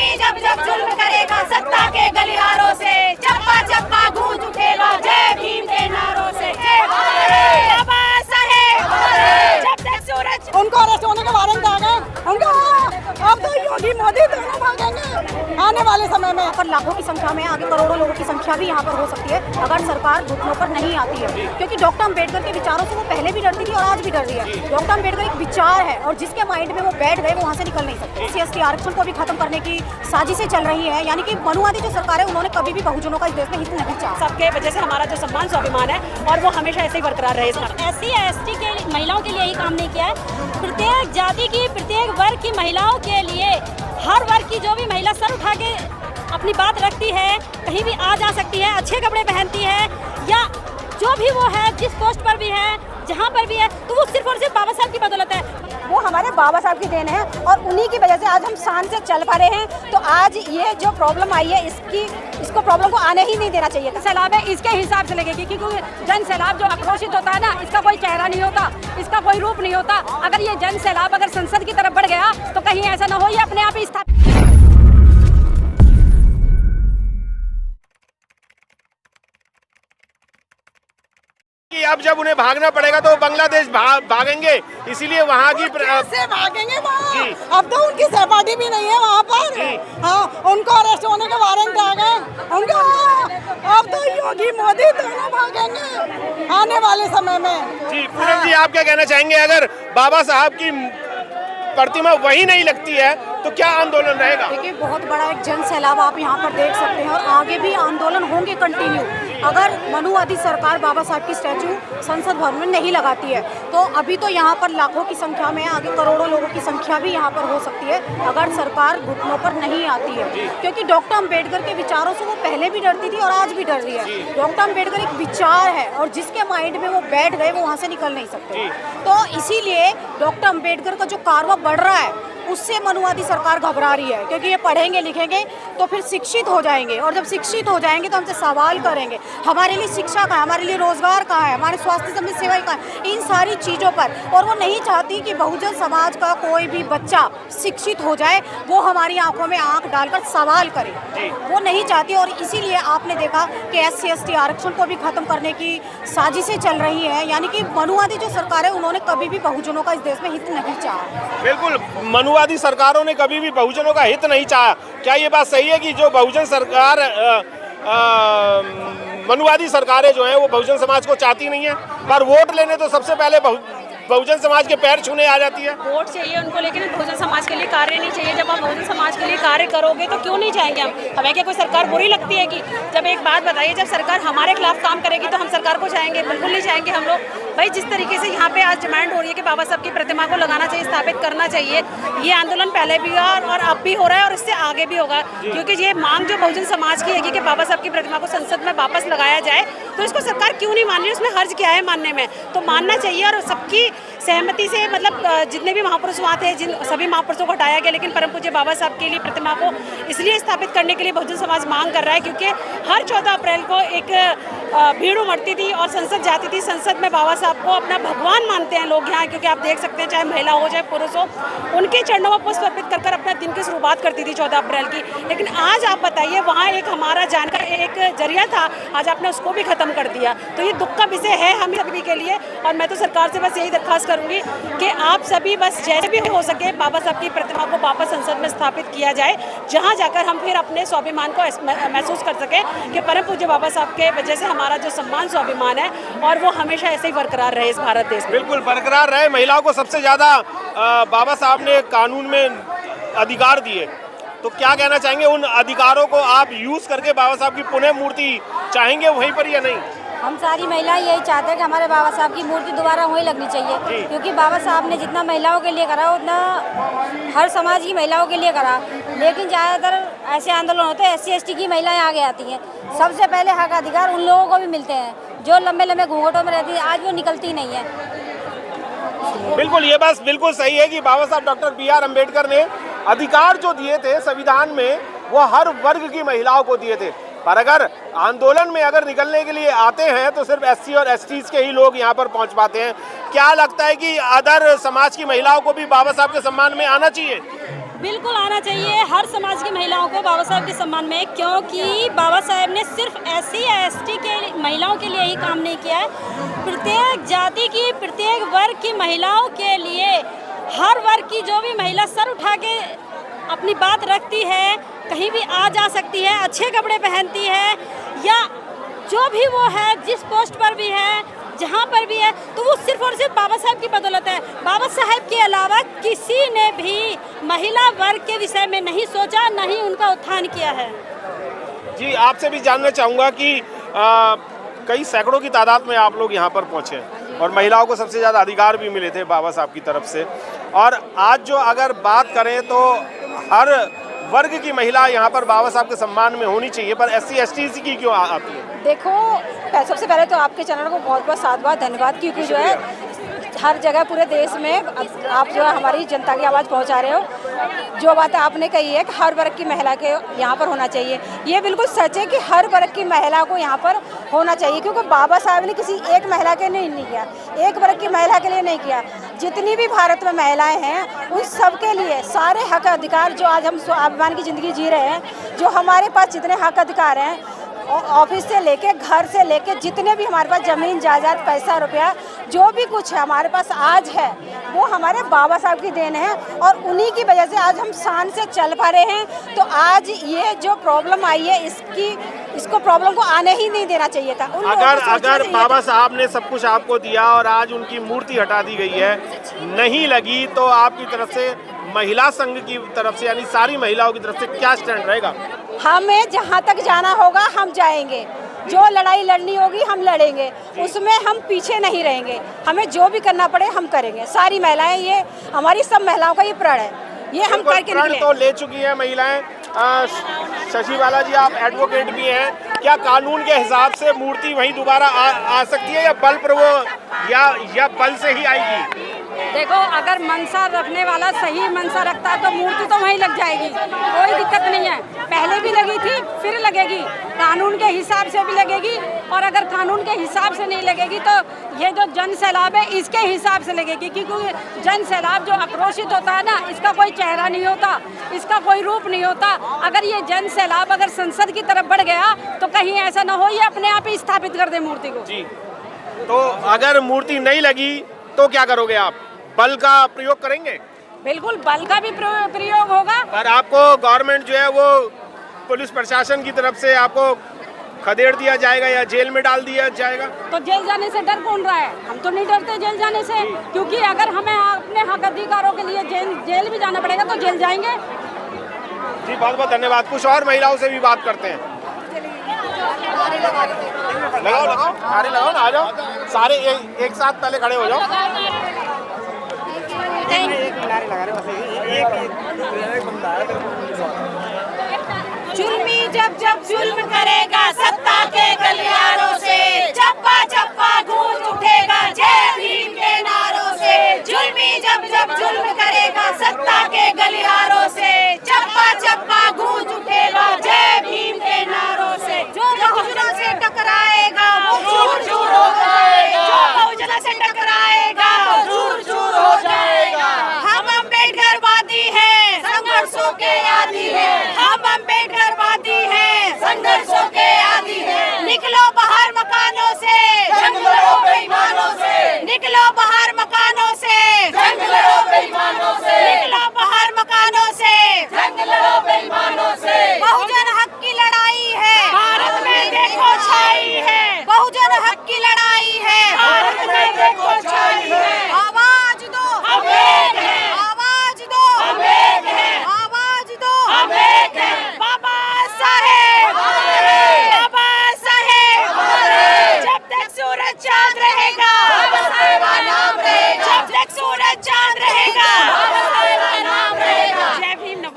BJP जब जब जुल्म करेगा सत्ता के गलियारों से, चप्पा चप्पा गूंज उठेगा जय भीम के नारों से। बाबा साहेब जब तक सूरज उनको अरेस्ट होने के वारंट आ गए, उनको अब तो योगी मोदी दोनों भागेंगे आने वाले समय में। पर लाखों की संख्या में, आगे करोड़ों लोगों की संख्या भी यहाँ पर हो सकती है अगर सरकार घुटनों पर नहीं आती है, क्योंकि डॉक्टर अम्बेडकर के विचारों से वो पहले भी डरती थी और आज भी डर रही है। डॉक्टर अम्बेडकर एक विचार है और जिसके माइंड में वो बैठ गए वो वहाँ से निकल नहीं सकते। SC/ST आरक्षण को भी खत्म करने की साजिशें चल रही है, यानी कि मनुवादी जो सरकार है उन्होंने कभी भी बहुजनों का इस देश में हित नहीं चाहा। सबके वजह से हमारा जो सम्मान स्वाभिमान है और वो हमेशा ऐसे ही बरकरार रहे। SC/ST के महिलाओं के लिए ही काम नहीं किया है, प्रत्येक जाति की, प्रत्येक वर्ग की महिलाओं के लिए, हर वर्ग की जो भी महिला सर उठा के अपनी बात रखती है, कहीं भी आ जा सकती है, अच्छे कपड़े पहनती है या जो भी वो है, जिस पोस्ट पर भी है, जहाँ पर भी है, तो वो सिर्फ और सिर्फ बाबा साहब की बदौलत है। वो हमारे बाबा साहब की देन है और उन्हीं की वजह से आज हम शान से चल पा रहे हैं। तो आज ये जो प्रॉब्लम आई है इसको प्रॉब्लम को आने ही नहीं देना चाहिए। सैलाब है इसके हिसाब से लगेगी, क्योंकि जन सैलाब जो आक्रोशित होता है ना, इसका कोई चेहरा नहीं होता, इसका कोई रूप नहीं होता। अगर ये जन सैलाब अगर संसद की तरफ बढ़ गया तो कहीं ऐसा ना हो ये अपने आप ही स्थापित। अब जब उन्हें भागना पड़ेगा तो बांग्लादेश भागेंगे, इसीलिए वहाँ की कैसे भागेंगे वहाँ? अब तो उनकी सहपाठी भी नहीं है वहाँ पर। हाँ, उनको अरेस्ट होने के वारंट आ गए, उनको अब तो योगी मोदी दोनों भागेंगे आने वाले समय में। जी पूनम जी, आप क्या कहना चाहेंगे? अगर बाबा साहब की प्रतिमा वही नहीं लगती है तो क्या आंदोलन रहेगा? देखिए बहुत बड़ा एक जन सैलाब आप यहाँ पर देख सकते हैं और आगे भी आंदोलन होंगे कंटिन्यू। अगर मनुवादी सरकार बाबा साहब की स्टैचू संसद भवन में नहीं लगाती है तो अभी तो यहाँ पर लाखों की संख्या में, आगे करोड़ों लोगों की संख्या भी यहाँ पर हो सकती है अगर सरकार घुटनों पर नहीं आती है, क्योंकि डॉक्टर अम्बेडकर के विचारों से वो पहले भी डरती थी और आज भी डर रही है। डॉक्टर अम्बेडकर एक विचार है और जिसके माइंड में वो बैठ गए वो वहाँ से निकल नहीं सकते। तो इसीलिए डॉक्टर अम्बेडकर का जो कारवा बढ़ रहा है उससे मनुवादी सरकार घबरा रही है, क्योंकि ये पढ़ेंगे लिखेंगे तो फिर शिक्षित हो जाएंगे और जब शिक्षित हो जाएंगे तो हमसे सवाल करेंगे हमारे लिए शिक्षा कहाँ है, हमारे लिए रोजगार कहाँ है, हमारे स्वास्थ्य संबंधी सेवाएं कहाँ है, इन सारी चीज़ों पर। और वो नहीं चाहती कि बहुजन समाज का कोई भी बच्चा शिक्षित हो जाए, वो हमारी आंखों में आंख डालकर सवाल करे, वो नहीं चाहती। और इसीलिए आपने देखा कि SC/ST आरक्षण को भी खत्म करने की साजिशें चल रही हैं, यानी कि मनुवादी जो सरकार है उन्होंने कभी भी बहुजनों का इस देश में हित नहीं चाहा। बिल्कुल, मनुवादी सरकारों ने कभी भी बहुजनों का हित नहीं चाहा। क्या ये बात सही है कि जो बहुजन सरकार मनुवादी सरकारें जो हैं वो बहुजन समाज को चाहती नहीं है, पर वोट लेने तो सबसे पहले बहुजन समाज के पैर छूने आ जाती है? वोट चाहिए उनको, लेकिन बहुजन समाज के लिए कार्य नहीं चाहिए। जब आप बहुजन समाज के लिए कार्य करोगे तो क्यों नहीं चाहेंगे हम? हमें क्या कोई सरकार बुरी लगती है कि? जब एक बात बताइए, जब सरकार हमारे खिलाफ काम करेगी तो हम सरकार को चाहेंगे? बिल्कुल नहीं चाहेंगे हम लोग। भाई जिस तरीके से यहाँ पे आज डिमांड हो रही है कि बाबा साहब की प्रतिमा को लगाना चाहिए, स्थापित करना चाहिए, ये आंदोलन पहले भी हुआ और अब भी हो रहा है और इससे आगे भी होगा, क्योंकि ये मांग जो बहुजन समाज की है कि बाबा साहब की प्रतिमा को संसद में वापस लगाया जाए, तो इसको सरकार क्यों नहीं मान रही? उसमें हर्ज क्या है मानने में? तो मानना चाहिए और सबकी सहमति से, मतलब जितने भी महापुरुष वहाँ थे, जिन सभी महापुरुषों को हटाया गया, लेकिन परम पूज्य बाबा साहब के लिए प्रतिमा को इसलिए स्थापित करने के लिए बहुजन समाज मांग कर रहा है, क्योंकि हर 14 अप्रैल को एक भीड़ उमड़ती थी और संसद जाती थी। संसद में बाबा साहब को अपना भगवान मानते हैं लोग यहाँ, क्योंकि आप देख सकते हैं चाहे महिला हो चाहे पुरुष हो, उनके चरणों में पुष्प अर्पित कर अपने दिन की शुरुआत करती थी 14 अप्रैल की। लेकिन आज आप बताइए, वहाँ एक हमारा जान का एक जरिया था, आज आपने उसको भी खत्म कर दिया। तो ये दुख का विषय है हम सभी के लिए और मैं तो सरकार से बस यही दरख्वास्त करूंगी कि आप सभी बस जैसे भी हो सके बाबा साहब की प्रतिमा को वापस संसद में स्थापित किया जाए, जहां जाकर हम फिर अपने स्वाभिमान को महसूस कर सके कि परम पूज्य बाबा साहब के वजह से हमारा जो सम्मान स्वाभिमान है और वो हमेशा ऐसे ही बरकरार रहे इस भारत देश में। बिल्कुल बरकरार रहे। महिलाओं को सबसे ज़्यादा बाबा साहब ने कानून में अधिकार दिए, तो क्या कहना चाहेंगे? उन अधिकारों को आप यूज़ करके बाबा साहब की पुनः मूर्ति चाहेंगे वहीं पर या नहीं? हम सारी महिलाएं यही चाहते हैं कि हमारे बाबा साहब की मूर्ति दोबारा वहीं लगनी चाहिए, क्योंकि बाबा साहब ने जितना महिलाओं के लिए करा उतना हर समाज की महिलाओं के लिए करा। लेकिन ज़्यादातर ऐसे आंदोलन होते हैं SC/ST की महिलाएं आगे आती हैं। सबसे पहले हक अधिकार उन लोगों को भी मिलते हैं जो लंबे लंबे घूंघटों में रहती है, आज वो निकलती नहीं है। बिल्कुल, ये बात बिल्कुल सही है कि बाबा साहब डॉक्टर BR अम्बेडकर ने अधिकार जो दिए थे संविधान में वो हर वर्ग की महिलाओं को दिए थे, पर अगर आंदोलन में अगर निकलने के लिए आते हैं तो सिर्फ SC और STs के ही लोग यहाँ पर पहुँच पाते हैं। क्या लगता है कि अदर समाज की महिलाओं को भी बाबा साहब के सम्मान में आना चाहिए? बिल्कुल आना चाहिए हर समाज की महिलाओं को बाबा साहब के सम्मान में, क्योंकि बाबा साहब ने सिर्फ SC या ST के महिलाओं के लिए ही काम नहीं किया है, प्रत्येक जाति की प्रत्येक वर्ग की महिलाओं के लिए, हर वर्ग की जो भी महिला सर उठा के अपनी बात रखती है, कहीं भी आ जा सकती है, अच्छे कपड़े पहनती है, या जो भी वो है जिस पोस्ट पर भी है, जहाँ पर भी है, तो वो सिर्फ और सिर्फ बाबा साहब की बदौलत है। बाबा साहब के अलावा किसी ने भी महिला वर्ग के विषय में नहीं सोचा, नहीं उनका उत्थान किया है। जी, आपसे भी जानना चाहूँगा कि कई सैकड़ों की तादाद में आप लोग यहाँ पर पहुँचे और महिलाओं को सबसे ज़्यादा अधिकार भी मिले थे बाबा साहब की तरफ से, और आज जो अगर बात करें तो हर वर्ग की महिला यहाँ पर बाबा साहब के सम्मान में होनी चाहिए, पर SC ST की क्यों आती है? देखो, सबसे पहले तो आपके चैनल को बहुत बहुत साधुवाद, धन्यवाद, क्योंकि जो है हर जगह पूरे देश में आप जो है हमारी जनता की आवाज़ पहुंचा रहे हो। जो बात आपने कही है कि हर वर्ग की महिला के यहाँ पर होना चाहिए, ये बिल्कुल सच है कि हर वर्ग की महिला को यहाँ पर होना चाहिए, क्योंकि बाबा साहब ने किसी एक महिला के लिए नहीं किया, एक वर्ग की महिला के लिए नहीं किया। जितनी भी भारत में महिलाएं हैं उन सब के लिए सारे हक अधिकार, जो आज हम स्वाभिमान की ज़िंदगी जी रहे हैं, जो हमारे पास जितने हक अधिकार हैं, ऑफिस से लेके, घर से लेके, जितने भी हमारे पास ज़मीन जायदाद, पैसा रुपया, जो भी कुछ है हमारे पास आज है, वो हमारे बाबा साहब की देन है, और उन्हीं की वजह से आज हम शान से चल पा रहे हैं। तो आज ये जो प्रॉब्लम आई है, इसको प्रॉब्लम को आने ही नहीं देना चाहिए था। अगर बाबा साहब ने सब कुछ आपको दिया और आज उनकी मूर्ति हटा दी गई है, नहीं लगी, तो आपकी तरफ से, महिला संघ की तरफ से, यानी सारी महिलाओं की तरफ से क्या स्टैंड रहेगा? हमें जहाँ तक जाना होगा हम जाएंगे, जो लड़ाई लड़नी होगी हम लड़ेंगे, उसमें हम पीछे नहीं रहेंगे, हमें जो भी करना पड़े हम करेंगे। सारी महिलाएं, ये हमारी सब महिलाओं का ये प्रण है, ये हम करके निकले। तो ले चुकी हैं महिलाएं। शशि बाला जी, आप एडवोकेट भी हैं, क्या कानून के हिसाब से मूर्ति वहीं दोबारा आ सकती है, या बल पर वो या बल से ही आएगी? देखो, अगर मनसा रखने वाला सही मनसा रखता है तो मूर्ति तो वहीं लग जाएगी, कोई दिक्कत नहीं है। पहले भी लगी थी, फिर लगेगी, कानून के हिसाब से भी लगेगी, और अगर कानून के हिसाब से नहीं लगेगी तो ये जो जन सैलाब है इसके हिसाब से लगेगी, क्योंकि जन सैलाब जो आक्रोशित होता है ना, इसका कोई चेहरा नहीं होता, इसका कोई रूप नहीं होता। अगर ये जन सैलाब अगर संसद की तरफ बढ़ गया तो कहीं ऐसा ना हो ये अपने आप ही स्थापित कर दे मूर्ति को। जी, तो अगर मूर्ति नहीं लगी तो क्या करोगे आप? बल का प्रयोग करेंगे? बिल्कुल, बल का भी प्रयोग होगा। पर आपको गवर्नमेंट जो है वो पुलिस प्रशासन की तरफ से आपको खदेड़ दिया जाएगा या जेल में डाल दिया जाएगा? तो जेल जाने से डर कौन रहा है? हम तो नहीं डरते जेल जाने से, क्योंकि अगर हमें अपने हक अधिकारों के लिए जेल भी जाना पड़ेगा तो जेल जाएंगे। जी, बहुत बहुत धन्यवाद। कुछ और महिलाओं से भी बात करते हैं। लगाओ, नारे लगाओ ना, आ जाओ सारे एक साथ, पहले खड़े हो जाओ। जुल्मी जब जब जुल्म करेगा सत्ता के गलियारों से, चप्पा चप्पा गूंज उठेगा जय भीम के नारों से। जुल्मी जब जब जुल्म करेगा सत्ता के गलियारों से, चप्पा चप्पा